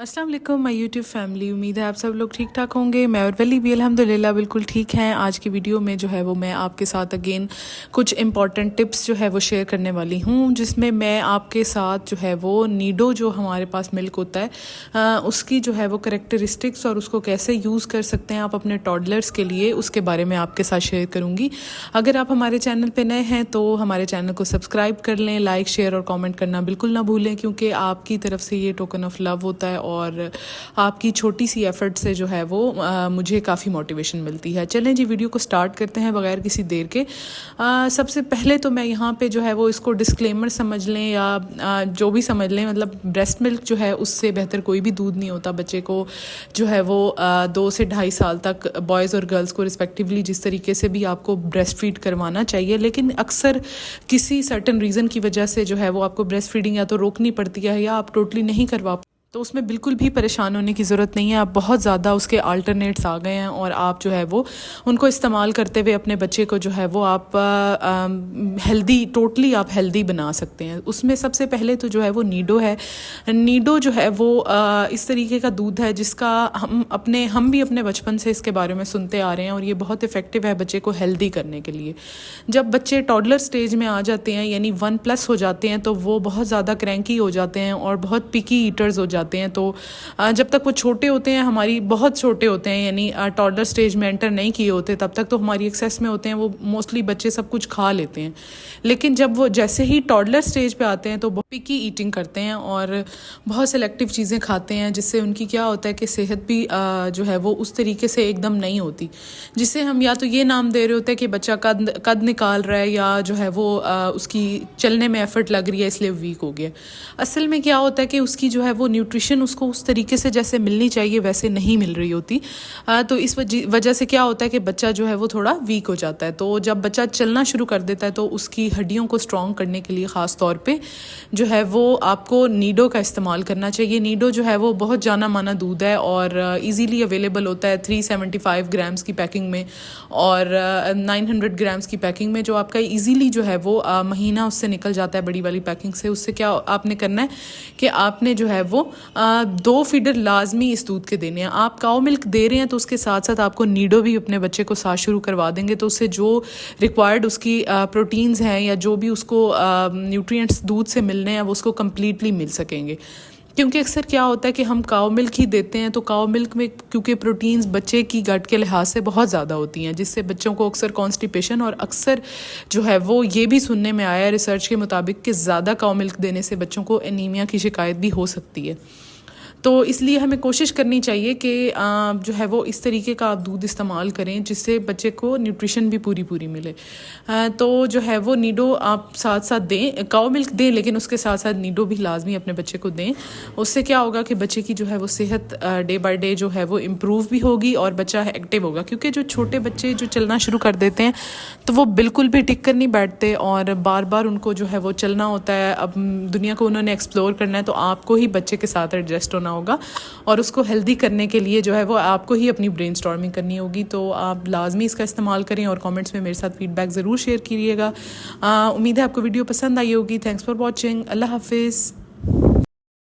अस्सलाम वालेकुम my YouTube family. उम्मीद है आप सब लोग ठीक ठाक होंगे। मैं और वली भी अल्हम्दुलिल्लाह बिल्कुल ठीक हैं। आज की वीडियो में जो है वो मैं आपके साथ अगेन कुछ इंपॉर्टेंट टिप्स जो है वो शेयर करने वाली हूँ, जिसमें मैं आपके साथ जो है वो नीडो जो हमारे पास मिल्क होता है उसकी जो है वो करैक्टरिस्टिक्स और उसको कैसे यूज़ कर सकते हैं आप अपने टॉडलर्स के लिए, उसके बारे में आपके साथ शेयर करूँगी। अगर आप हमारे चैनल पर नए हैं तो हमारे चैनल को सब्सक्राइब कर लें, लाइक शेयर और कॉमेंट करना बिल्कुल ना भूलें, क्योंकि आपकी तरफ से ये टोकन ऑफ लव होता है और आपकी छोटी सी एफर्ट से जो है वो मुझे काफ़ी मोटिवेशन मिलती है। चलें जी, वीडियो को स्टार्ट करते हैं बगैर किसी देर के। सबसे पहले तो मैं यहाँ पे जो है वो इसको डिस्क्लेमर समझ लें या जो भी समझ लें, मतलब ब्रेस्ट मिल्क जो है उससे बेहतर कोई भी दूध नहीं होता। बच्चे को जो है वो 2 से 2.5 साल तक बॉयज़ और गर्ल्स को रिस्पेक्टिवली जिस तरीके से भी आपको ब्रेस्ट फीड करवाना चाहिए, लेकिन अक्सर किसी सर्टन रीज़न की वजह से जो है वो आपको ब्रेस्ट फीडिंग या तो रोकनी पड़ती है या आप टोटली नहीं करवा, तो उसमें बिल्कुल भी परेशान होने की ज़रूरत नहीं है। आप बहुत ज़्यादा उसके अल्टरनेट्स आ गए हैं और आप जो है वो उनको इस्तेमाल करते हुए अपने बच्चे को जो है वो आप हेल्दी, टोटली आप हेल्दी बना सकते हैं। उसमें सबसे पहले तो जो है वो नीडो है। नीडो जो है वो इस तरीके का दूध है जिसका हम भी अपने बचपन से इसके बारे में सुनते आ रहे हैं और ये बहुत इफ़ेक्टिव है बच्चे को हेल्दी करने के लिए। जब बच्चे टॉडलर स्टेज में आ जाते हैं, यानी 1+ हो जाते हैं, तो वो बहुत ज़्यादा क्रैंकी हो जाते हैं और बहुत पिकी ईटर्स हो जाते हैं। तो जब तक वो छोटे होते हैं, हमारी बहुत छोटे होते हैं, यानी टॉडलर स्टेज में एंटर नहीं किए होते, तब तक तो हमारी एक्सेस में होते हैं, वो मोस्टली बच्चे सब कुछ खा लेते हैं। लेकिन जब वो जैसे ही टॉडलर स्टेज पे आते हैं तो बहुत पिकी ईटिंग करते हैं और बहुत सेलेक्टिव चीज़ें खाते हैं, जिससे उनकी क्या होता है कि सेहत भी जो है वो उस तरीके से एकदम नहीं होती, जिससे हम या तो ये नाम दे रहे होते हैं कि बच्चा कद निकाल रहा है या जो है वो उसकी चलने में एफर्ट लग रही है इसलिए वीक हो गया। असल में क्या होता है कि उसकी जो है वो न्यूट्रिशन उसको उस तरीके से जैसे मिलनी चाहिए वैसे नहीं मिल रही होती। तो इस वजह से क्या होता है कि बच्चा जो है वो थोड़ा वीक हो जाता है। तो जब बच्चा चलना शुरू कर देता है तो उसकी हड्डियों को स्ट्रॉन्ग करने के लिए ख़ास तौर पे जो है वो आपको नीडो का इस्तेमाल करना चाहिए। नीडो जो है वो बहुत जाना माना दूध है और ईज़िली अवेलेबल होता है 375 ग्राम्स की पैकिंग में और 900 ग्राम्स की पैकिंग में, जो आपका ईज़िली जो है वो महीना उससे निकल जाता है बड़ी वाली पैकिंग से। उससे क्या आपने करना है कि आपने जो है वो 2 फीडर लाजमी इस दूध के देने हैं। आप काऊ मिल्क दे रहे हैं तो उसके साथ साथ आपको नीडो भी अपने बच्चे को साथ शुरू करवा देंगे, तो उससे जो रिक्वायर्ड उसकी प्रोटीन्स हैं या जो भी उसको न्यूट्रिएंट्स दूध से मिलने हैं वो उसको कम्प्लीटली मिल सकेंगे। क्योंकि अक्सर क्या होता है कि हम काऊ मिल्क ही देते हैं, तो काऊ मिल्क में क्योंकि प्रोटीन्स बच्चे की गट के लिहाज से बहुत ज़्यादा होती हैं, जिससे बच्चों को अक्सर कॉन्स्टिपेशन और अक्सर जो है वो ये भी सुनने में आया है रिसर्च के मुताबिक कि ज़्यादा काऊ मिल्क देने से बच्चों को एनीमिया की शिकायत भी हो सकती है। तो इसलिए हमें कोशिश करनी चाहिए कि जो है वो इस तरीके का आप दूध इस्तेमाल करें जिससे बच्चे को न्यूट्रिशन भी पूरी मिले। तो जो है वो नीडो आप साथ साथ दें, काऊ मिल्क दें, लेकिन उसके साथ साथ नीडो भी लाजमी अपने बच्चे को दें। उससे क्या होगा कि बच्चे की जो है वो सेहत डे बाय डे जो है वो इम्प्रूव भी होगी और बच्चा एक्टिव होगा। क्योंकि जो छोटे बच्चे जो चलना शुरू कर देते हैं तो वो बिल्कुल भी टिक कर नहीं बैठते और बार बार उनको जो है वो चलना होता है। अब दुनिया को उन्होंने एक्सप्लोर करना है, तो आपको ही बच्चे के साथ एडजस्ट होना होगा और उसको हेल्दी करने के लिए जो है वो आपको ही अपनी ब्रेनस्टॉर्मिंग करनी होगी। तो आप लाजमी इसका इस्तेमाल करें और कमेंट्स में मेरे साथ फीडबैक ज़रूर शेयर कीजिएगा। उम्मीद है आपको वीडियो पसंद आई होगी। Thanks for watching. अल्लाह हाफिज़।